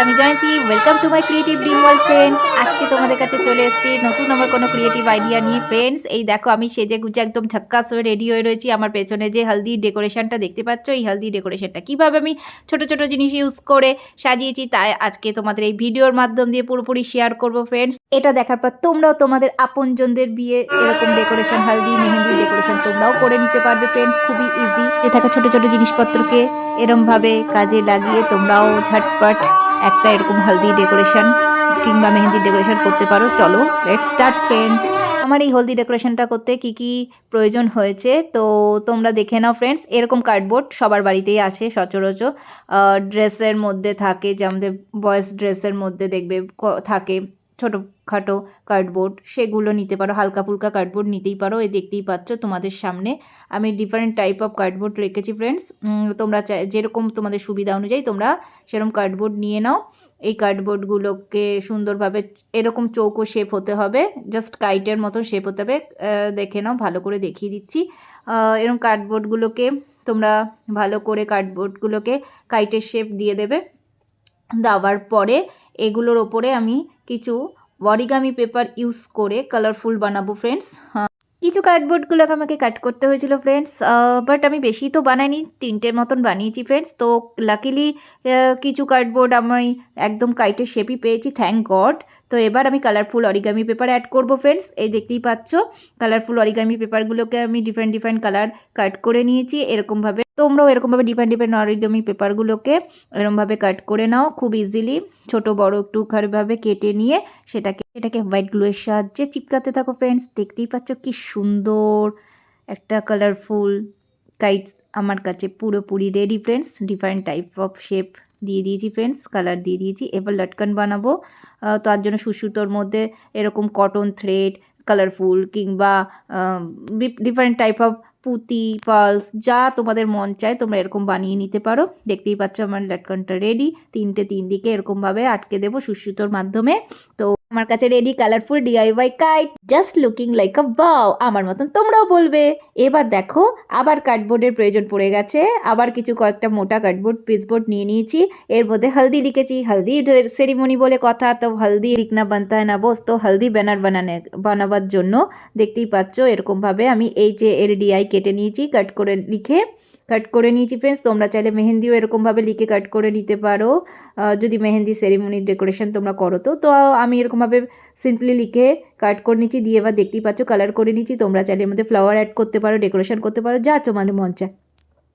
আমি Jayanti. Welcome to my creative dream world friends. আজকে তোমাদের কাছে চলে এসেছি নতুন আমার কোনো ক্রিয়েটিভ আইডিয়া নিয়ে ফ্রেন্ডস। এই দেখো আমি সেজে গুজে একদম ঝক্কাস হয়ে রেডি হয়ে রয়েছি। আমার পেছনে যে হলদি ডেকোরেশনটা দেখতে পাচ্ছ, এই হলদি ডেকোরেশনটা কীভাবে আমি ছোট ছোট জিনিস ইউজ করে সাজিয়েছি, তাই আজকে তোমাদের এই ভিডিওর মাধ্যম দিয়ে পুরোপুরি শেয়ার করব ফ্রেন্ডস। এটা দেখার পর তোমরাও তোমাদের আপনজনদের বিয়ে এরকম ডেকোরেশন, হলদি মেহেন্দি ডেকোরেশন তোমরাও করে নিতে পারবে ফ্রেন্ডস। খুবই ইজি। যে থাকা ছোট ছোট জিনিসপত্রকে এরমভাবে কাজে লাগিয়ে তোমরাও ঝটপট একটা এরকম হলদি ডেকোরেশন কিংবা মেহেন্দি ডেকোরেশন করতে পারো। চলো লেটস স্টার্ট ফ্রেন্ডস। আমার এই হলদি ডেকোরেশনটা করতে কি কি প্রয়োজন হয়েছে তো তোমরা দেখে নাও ফ্রেন্ডস। এরকম কার্ডবোর্ড সবার বাড়িতেই আসে সচরাচর, ড্রেসের মধ্যে থাকে, যে আমাদের বয়েজ ড্রেসের মধ্যে দেখবে থাকে ছোটোখাটো কার্ডবোর্ড, সেগুলো নিতে পারো। হালকা ফুলকা কার্ডবোর্ড নিতেই পারো। এই দেখতেই পাচ্ছ তোমাদের সামনে আমি ডিফারেন্ট টাইপ অফ কার্ডবোর্ড রেখেছি ফ্রেন্ডস। তোমরা যেরকম তোমাদের সুবিধা অনুযায়ী তোমরা সেরকম কার্ডবোর্ড নিয়ে নাও। এই কার্ডবোর্ডগুলোকে সুন্দরভাবে এরকম চৌকো শেপ হতে হবে, জাস্ট কাইটের মতো শেপ হতে হবে। দেখে নাও, ভালো করে দেখিয়ে দিচ্ছি। এরকম কার্ডবোর্ডগুলোকে তোমরা ভালো করে কার্ডবোর্ডগুলোকে কাইটের শেপ দিয়ে দেবে। দেওয়ার পরে এগুলোর ওপরে আমি কিছু অরিগামি পেপার ইউজ করে কালারফুল বানাবো ফ্রেন্ডস। কিছু কার্ডবোর্ডগুলোকে আমাকে কাট করতে হয়েছিল ফ্রেন্ডস, বাট আমি বেশি তো বানাইনি, 3টের মতন বানিয়েছি ফ্রেন্ডস। তো লাকিলি কিছু কার্ডবোর্ড আমি একদম কাইটের শেপই পেয়েছি, থ্যাংক গড। তো এবার আমি কালারফুল অরিগামি পেপার অ্যাড করবো ফ্রেন্ডস। এই দেখতেই পাচ্ছ কালারফুল অরিগামি পেপারগুলোকে আমি ডিফারেন্ট ডিফারেন্ট কালার কাট করে নিয়েছি। এরকমভাবে তোমরাও এরকমভাবে ডিফারেন্ট ডিফারেন্ট অরিগামি পেপারগুলোকে এরকমভাবে কাট করে নাও খুব ইজিলি। ছোট বড় একটুখানিভাবে কেটে নিয়ে এটাকে হোয়াইট গ্লুয়ের সাহায্যে চিপকাতে থাকো ফ্রেন্ডস। দেখতেই পাচ্ছ কি সুন্দর একটা কালারফুল কাইট আমার কাছে পুরোপুরি ready friends. Different type of shape দিয়ে দিয়েছি ফ্রেন্ডস, কালার দিয়ে দিয়েছি। এবার লটকান বানাবো। তার জন্য সুতোর মধ্যে এরকম কটন থ্রেড কালারফুল কিংবা ডিফারেন্ট টাইপ অফ পুঁতি পালস যা তোমাদের মন চায় তোমরা এরকম বানিয়ে নিতে পারো। দেখতেই পাচ্ছ আমার লটকনটা রেডি। 3টে 3 দিকে এরকমভাবে আটকে দেবো সুতোর মাধ্যমে। তো আমার কাছে ready colourful DIY kite, just looking like আ ওয়াও। আমার মতন তোমরাও বলবে। এবার দেখো আবার কার্ডবোর্ডের প্রয়োজন পড়ে গেছে। আবার কয়েকটা মোটা কার্ডবোর্ড পিসবোর্ড নিয়ে নিয়েছি। এর মধ্যে হলদি লিখেছি, হলদি সেরিমনি বলে কথা, তো হলদি লিখনা বানতা হয় না বস। তো হলদি ব্যানার বানাবার জন্য দেখতেই পাচ্ছ এরকমভাবে আমি এই যে এলডিআই কেটে নিয়েছি, কাট করে নিয়েছি ফ্রেন্ডস। তোমরা চাইলে মেহেন্দিও এরকমভাবে লিখে কাট করে নিতে পারো, যদি মেহেন্দি সেরিমনির ডেকোরেশন তোমরা করো। তো আমি এরকমভাবে সিম্পলি লিখে কাট করে নিচ্ছি, দিয়ে এবার দেখতেই পাচ্ছ কালার করে নিচ্ছি। তোমরা চাইলে এর মধ্যে ফ্লাওয়ার অ্যাড করতে পারো, ডেকোরেশন করতে পারো, যা তোমাদের মন চায়।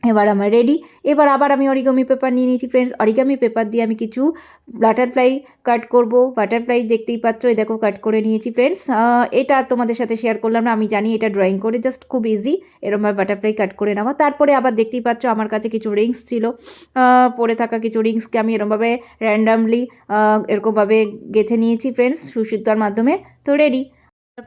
এবার আমার রেডি। এবার আবার আমি অরিগামি পেপার নিয়ে নিয়েছি ফ্রেন্ডস। অরিগামি পেপার দিয়ে আমি কিছু বাটারফ্লাই কাট করব। বাটারফ্লাই দেখতেই পাচ্ছ, এই দেখো কাট করে নিয়েছি ফ্রেন্ডস। এটা তোমাদের সাথে শেয়ার করলাম না, আমি জানি এটা ড্রয়িং করে জাস্ট খুব ইজি এরকমভাবে বাটারফ্লাই কাট করে নেওয়া। তারপরে আবার দেখতেই পাচ্ছ আমার কাছে কিছু রিংস ছিল, পরে থাকা কিছু রিংসকে আমি এরকমভাবে র্যান্ডামলি এরকমভাবে গেঁথে নিয়েছি ফ্রেন্ডস সুতার মাধ্যমে। তো রেডি।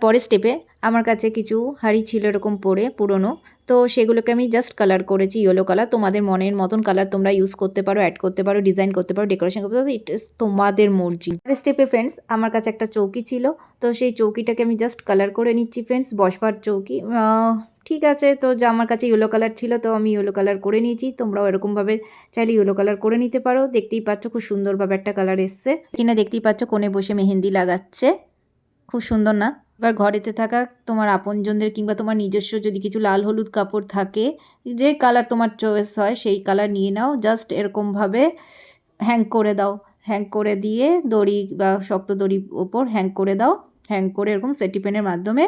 পরের স্টেপে আমার কাছে কিছু হাঁড়ি ছিল এরকম পুরনো, তো সেগুলোকে আমি জাস্ট কালার করেছি ইয়েলো কালার। তোমাদের মনের মতন কালার তোমরা ইউজ করতে পারো, অ্যাড করতে পারো, ডিজাইন করতে পারো, ডেকোরেশন করতে পারো, ইট ইস তোমাদের মর্জি। পরের স্টেপে ফ্রেন্ডস আমার কাছে একটা চৌকি ছিল, তো সেই চৌকিটাকে আমি জাস্ট কালার করে নিচ্ছি ফ্রেন্ডস। বসবার চৌকি, ঠিক আছে। তো যা আমার কাছে ইয়েলো কালার ছিল তো আমি ইয়েলো কালার করে নিয়েছি। তোমরাও এরকমভাবে চাইলে ইয়েলো কালার করে নিতে পারো। দেখতেই পাচ্ছ খুব সুন্দরভাবে একটা কালার এসছে কিনা। দেখতেই পাচ্ছ কোণে বসে মেহেন্দি লাগাচ্ছে, খুব সুন্দর না? এবার ঘরেতে থাকা তোমার আপনজনদের কিংবা তোমার নিজস্ব যদি কিছু লাল হলুদ কাপড় থাকে, যে কালার তোমার চয়েস হয় সেই কালার নিয়ে নাও। জাস্ট এরকমভাবে হ্যাং করে দাও, হ্যাং করে দিয়ে দড়ি বা শক্ত দড়ির ওপর হ্যাং করে দাও। হ্যাং করে এরকম সেটি পেনের মাধ্যমে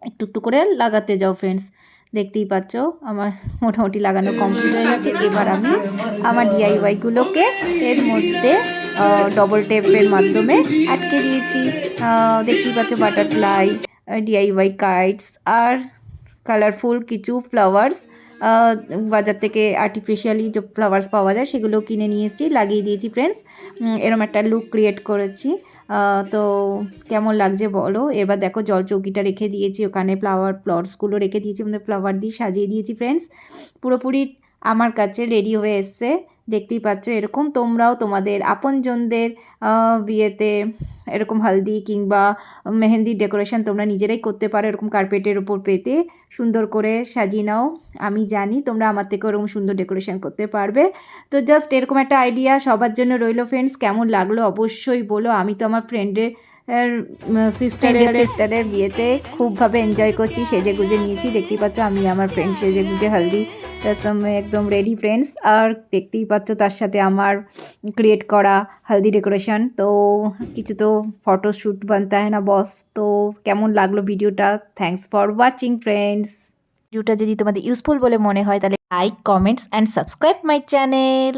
একটু একটু করে লাগাতে যাও ফ্রেন্ডস। দেখতেই পাচ্ছ আমার মোটামুটি লাগানো কমপ্লিট হয়ে গেছে। এবার আমি আমার ডিআইওয়াইগুলোকে এর মধ্যে ডবল টেপের মাধ্যমে আটকে দিয়েছি। দেখতেই পাচ্ছ butterfly, DIY kites are colourful কিছু ফ্লাওয়ার্স। বাজার থেকে আর্টিফিশিয়ালি যে ফ্লাওয়ার্স পাওয়া যায় সেগুলো কিনে নিয়ে এসেছি, লাগিয়ে দিয়েছি ফ্রেন্ডস। এরম একটা লুক ক্রিয়েট করেছি। তো কেমন লাগছে বলো। এবার দেখো জল চৌকিটা রেখে দিয়েছি, ওখানে ফ্লাওয়ার্সগুলো রেখে দিয়েছি, আমাদের ফ্লাওয়ার দিয়ে সাজিয়ে দিয়েছি ফ্রেন্ডস। পুরোপুরি আমার কাছে রেডি হয়ে এসছে। দেখতেই পাচ্ছ এরকম তোমরাও তোমাদের আপনজনদের বিয়েতে এরকম হালদি কিংবা মেহেন্দির ডেকোরেশন তোমরা নিজেরাই করতে পারো, এরকম কার্পেটের ওপর পেতে সুন্দর করে সাজিয়ে নাও। আমি জানি তোমরা আমার থেকে ওরকম সুন্দর ডেকোরেশন করতে পারবে। তো জাস্ট এরকম একটা আইডিয়া সবার জন্য রইলো ফ্রেন্ডস। কেমন লাগলো অবশ্যই বলো। আমি তো আমার ফ্রেন্ডের সিস্টারের বিয়েতে খুবভাবে এনজয় করছি, সেজে গুজে নিয়েছি। দেখতেই পাচ্ছ আমি আমার ফ্রেন্ড সেজে গুজে হলদি রসমে একদম রেডি ফ্রেন্ডস। আর দেখতেই পাচ্ছ তার সাথে আমার ক্রিয়েট করা হলদি ডেকোরেশন। তো কিছু তো ফটোশ্যুট বানতে হয় না বস। তো কেমন লাগলো ভিডিওটা? Thanks for watching friends. ভিডিওটা যদি তোমাদের ইউজফুল বলে মনে হয় তাহলে like, comments and subscribe my channel.